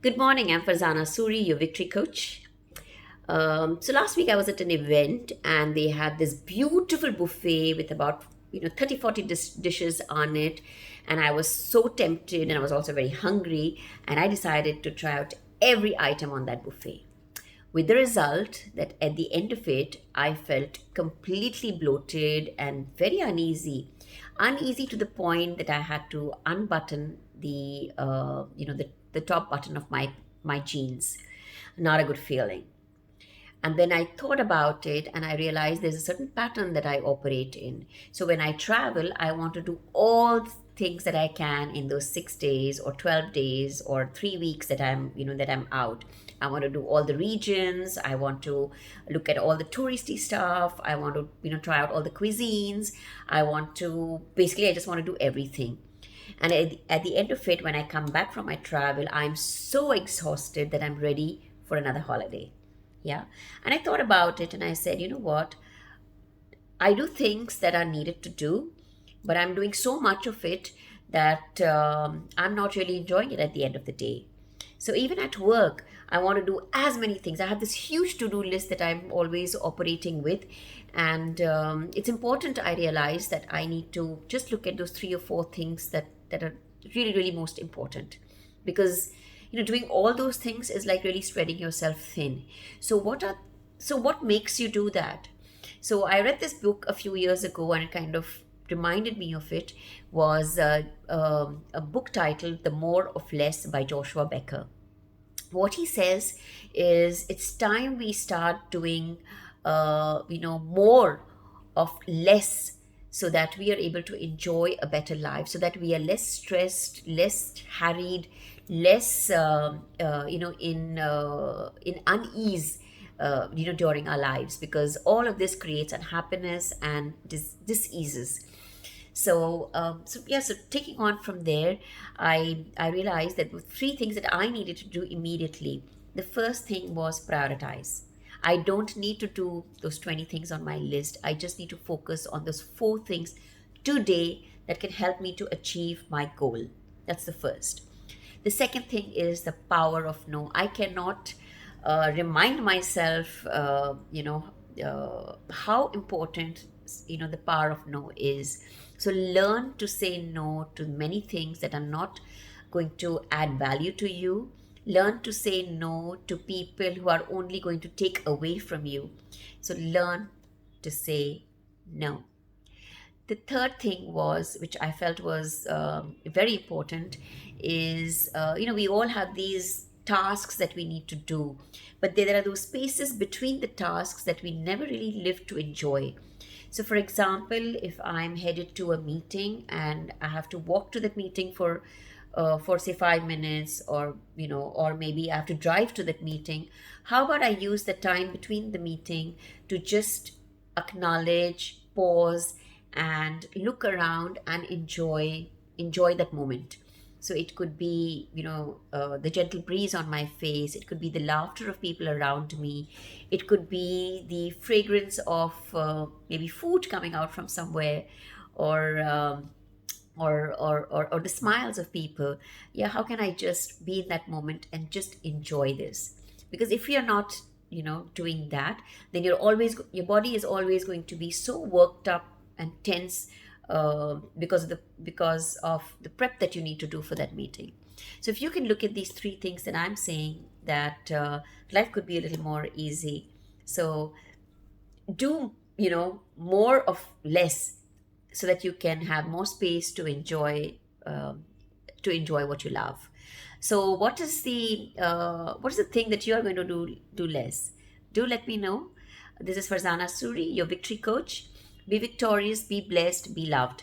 Good morning. I'm Farzana Suri, your victory coach. So last week I was at an event and they had this beautiful buffet with about 30 40 dishes on it, and I was so tempted and I was also very hungry, and I decided to try out every item on that buffet. With the result that at the end of it, I felt completely bloated and very uneasy. Uneasy to the point that I had to unbutton the top button of my jeans. Not a good feeling. And then I thought about it and I realized there's a certain pattern that I operate in. So when I travel, I want to do all things that I can in those 6 days or 12 days or 3 weeks that I'm out. I want to do all the regions. I want to look at all the touristy stuff. I want to, try out all the cuisines. I just want to do everything. And at the end of it, when I come back from my travel, I'm so exhausted that I'm ready for another holiday. Yeah. And I thought about it and I said, you know what? I do things that are needed to do, but I'm doing so much of it that I'm not really enjoying it at the end of the day. So even at work, I want to do as many things. I have this huge to do list that I'm always operating with. And it's important, I realize, that I need to just look at those three or four things that are really, really most important. Because doing all those things is like really spreading yourself thin. So what makes you do that? So I read this book a few years ago and it kind of reminded me of it. Was a book titled The More of Less by Joshua Becker. What he says is it's time we start doing more of less, so that we are able to enjoy a better life, so that we are less stressed, less harried, less in unease during our lives, because all of this creates unhappiness and diseases. So taking on from there, I realized that with three things that I needed to do immediately. The first thing was prioritize. I don't need to do those 20 things on my list. I just need to focus on those four things today that can help me to achieve my goal. That's the first. The second thing is the power of no. I cannot remind myself, how important, the power of no is. So learn to say no to many things that are not going to add value to you. Learn to say no to people who are only going to take away from you. So learn to say no. The third thing was, which I felt was very important, is we all have these tasks that we need to do, but there are those spaces between the tasks that we never really live to enjoy. So, for example, if I'm headed to a meeting and I have to walk to that meeting for say 5 minutes, or maybe I have to drive to that meeting, how about I use the time between the meeting to just acknowledge, pause, and look around and enjoy that moment. So it could be the gentle breeze on my face, it could be the laughter of people around me, it could be the fragrance of maybe food coming out from somewhere, or or the smiles of people. Yeah, how can I just be in that moment and just enjoy this? Because if you're not doing that, then your body is always going to be so worked up and tense, because of the prep that you need to do for that meeting. So if you can look at these three things that I'm saying, that life could be a little more easy. So do more of less, so that you can have more space to enjoy what you love. So what is the thing that you are going to do less? Do let me know. This is Farzana Suri, your victory coach. Be victorious, be blessed, be loved.